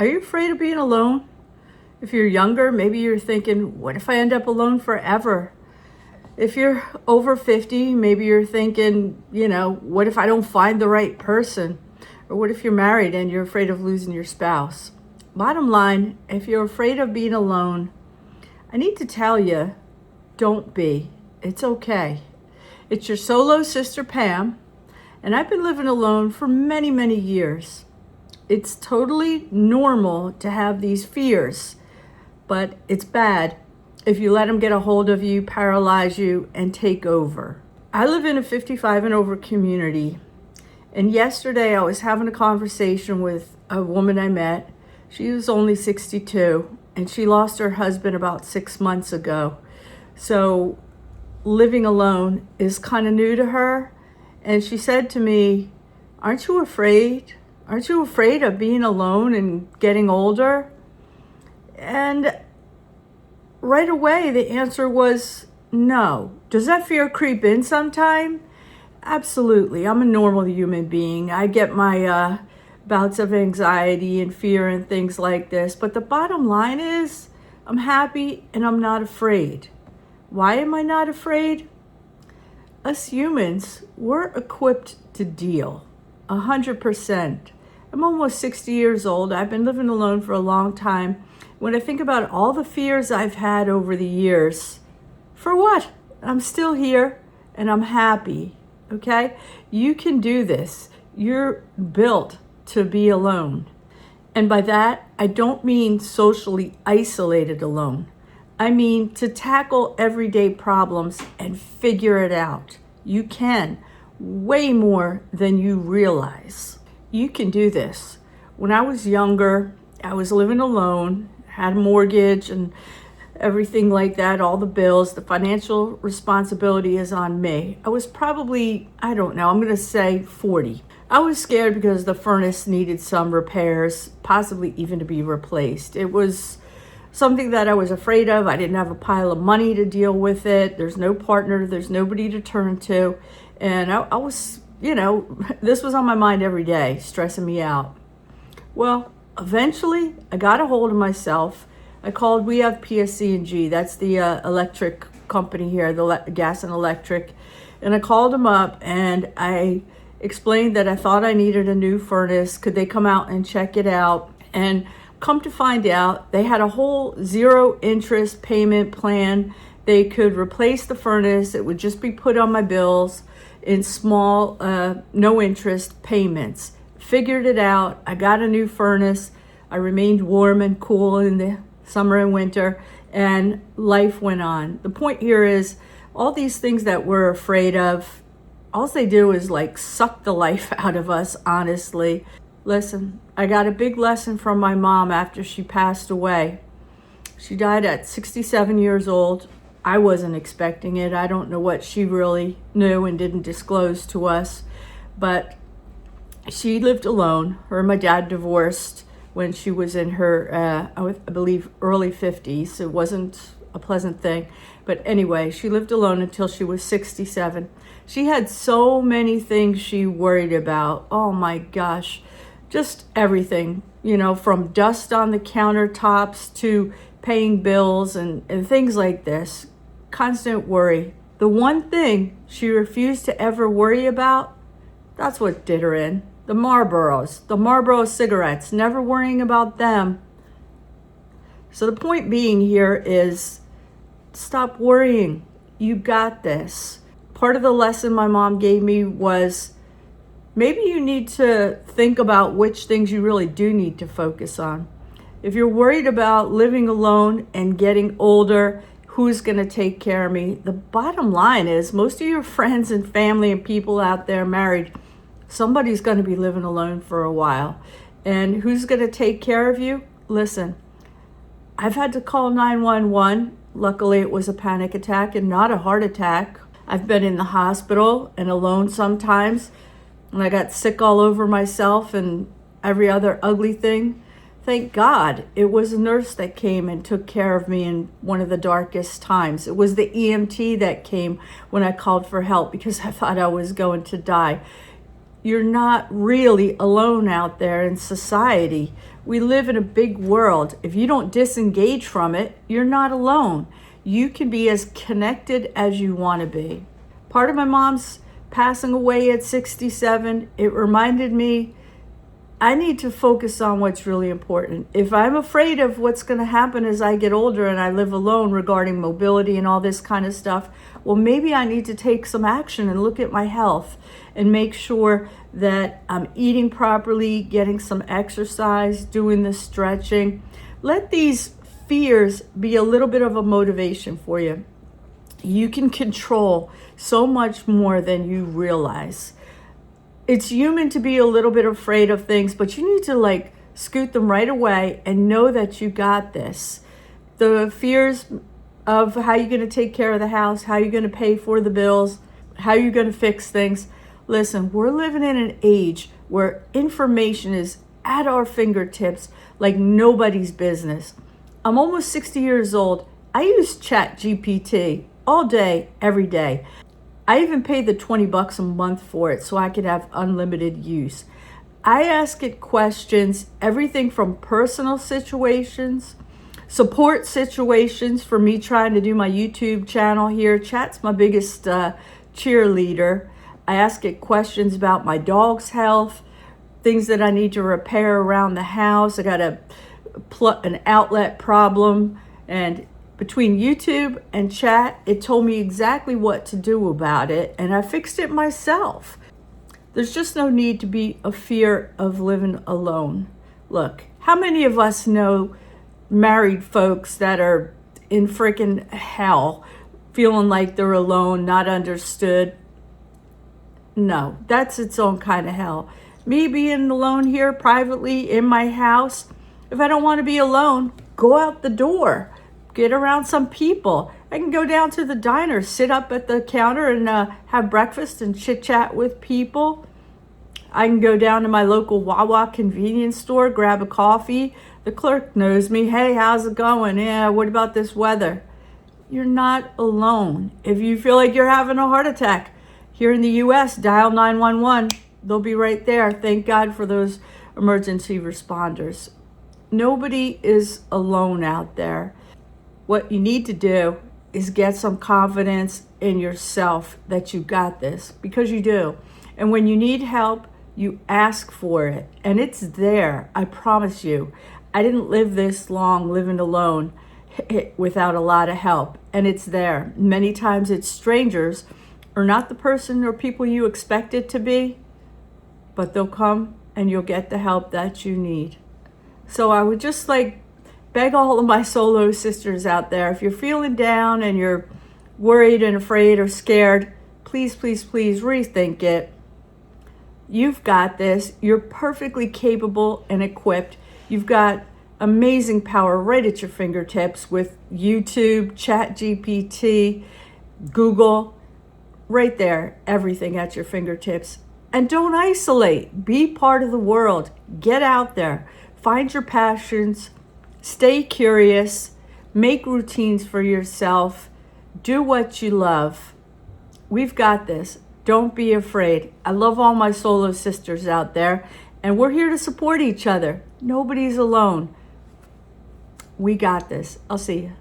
Are you afraid of being alone? If you're younger, maybe you're thinking, what if I end up alone forever? If you're over 50, maybe you're thinking, what if I don't find the right person? Or what if you're married and you're afraid of losing your spouse? Bottom line, if you're afraid of being alone, I need to tell you, don't be. It's okay. It's your solo sister, Pam, and I've been living alone for many, many years. It's totally normal to have these fears, but it's bad if you let them get a hold of you, paralyze you, and take over. I live in a 55 and over community, and yesterday I was having a conversation with a woman I met. She was only 62, and she lost her husband about 6 months ago. So living alone is kind of new to her, and she said to me, aren't you afraid? Aren't you afraid of being alone and getting older? And right away, the answer was no. Does that fear creep in sometime? Absolutely. I'm a normal human being. I get my bouts of anxiety and fear and things like this. But the bottom line is I'm happy and I'm not afraid. Why am I not afraid? Us humans, we're equipped to deal 100%. I'm almost 60 years old. I've been living alone for a long time. When I think about all the fears I've had over the years, for what? I'm still here and I'm happy, okay? You can do this. You're built to be alone. And by that, I don't mean socially isolated alone. I mean to tackle everyday problems and figure it out. You can, way more than you realize. You can do this. When I was younger, I was living alone, had a mortgage and everything like that, all the bills, the financial responsibility is on me. I was probably, I'm going to say 40. I was scared because the furnace needed some repairs, possibly even to be replaced. It was something that I was afraid of. I didn't have a pile of money to deal with it. There's no partner. There's nobody to turn to. And I was, this was on my mind every day, stressing me out. Well, eventually, I got a hold of myself. We have PSC&G. That's the electric company here, the gas and electric. And I called them up and I explained that I thought I needed a new furnace. Could they come out and check it out? And come to find out, they had a whole zero interest payment plan. They could replace the furnace. It would just be put on my bills in small, no interest payments. Figured it out. I got a new furnace. I remained warm and cool in the summer and winter, and life went on. The point here is all these things that we're afraid of, all they do is suck the life out of us, honestly. Listen, I got a big lesson from my mom after she passed away. She died at 67 years old. I wasn't expecting it. I don't know what she really knew and didn't disclose to us, but she lived alone. Her and my dad divorced when she was in her, I believe, early 50s. It wasn't a pleasant thing. But anyway, she lived alone until she was 67. She had so many things she worried about. Oh my gosh, just everything, from dust on the countertops to paying bills and things like this. Constant worry. The one thing she refused to ever worry about, that's what did her in. The Marlboro cigarettes, never worrying about them. So the point being here is stop worrying. You got this. Part of the lesson my mom gave me was maybe you need to think about which things you really do need to focus on. If you're worried about living alone and getting older, who's going to take care of me? The bottom line is most of your friends and family and people out there married, somebody's going to be living alone for a while. And who's going to take care of you? Listen, I've had to call 911. Luckily, it was a panic attack and not a heart attack. I've been in the hospital and alone sometimes, and I got sick all over myself and every other ugly thing. Thank God it was a nurse that came and took care of me in one of the darkest times. It was the EMT that came when I called for help because I thought I was going to die. you're not really alone out there in society. We live in a big world. If you don't disengage from it, you're not alone. You can be as connected as you want to be. Part of my mom's passing away at 67, it reminded me I need to focus on what's really important. If I'm afraid of what's going to happen as I get older and I live alone regarding mobility and all this kind of stuff, well, maybe I need to take some action and look at my health and make sure that I'm eating properly, getting some exercise, doing the stretching. Let these fears be a little bit of a motivation for you. You can control so much more than you realize. It's human to be a little bit afraid of things, but you need to scoot them right away and know that you got this. The fears of how you're going to take care of the house, how you're going to pay for the bills, how you're going to fix things. Listen, we're living in an age where information is at our fingertips like nobody's business. I'm almost 60 years old. I use ChatGPT all day, every day. I even paid the $20 a month for it so I could have unlimited use. I ask it questions, everything from personal situations, support situations for me trying to do my YouTube channel here. Chat's my biggest cheerleader. I ask it questions about my dog's health, things that I need to repair around the house. I got an outlet problem, and between YouTube and Chat, it told me exactly what to do about it, and I fixed it myself. There's just no need to be a fear of living alone. Look, how many of us know married folks that are in freaking hell, feeling like they're alone, not understood? No, that's its own kind of hell. Me being alone here privately in my house, if I don't want to be alone, go out the door. Get around some people. I can go down to the diner, sit up at the counter and have breakfast and chit chat with people. I can go down to my local Wawa convenience store, grab a coffee. The clerk knows me. Hey, how's it going? Yeah, what about this weather? You're not alone. If you feel like you're having a heart attack, here in the US, dial 911. They'll be right there. Thank God for those emergency responders. Nobody is alone out there. What you need to do is get some confidence in yourself that you got this, because you do. And when you need help, you ask for it, and it's there. I promise you. I didn't live this long living alone without a lot of help, and it's there. Many times it's strangers or not the person or people you expect it to be, but they'll come and you'll get the help that you need. So I would just beg all of my solo sisters out there, if you're feeling down and you're worried and afraid or scared, please, please, please rethink it. You've got this. You're perfectly capable and equipped. You've got amazing power right at your fingertips with YouTube, ChatGPT, Google, right there, everything at your fingertips. And don't isolate. Be part of the world. Get out there. Find your passions. Stay curious, make routines for yourself, do what you love. We've got this. Don't be afraid. I love all my solo sisters out there, and we're here to support each other. Nobody's alone. We got this. I'll see you.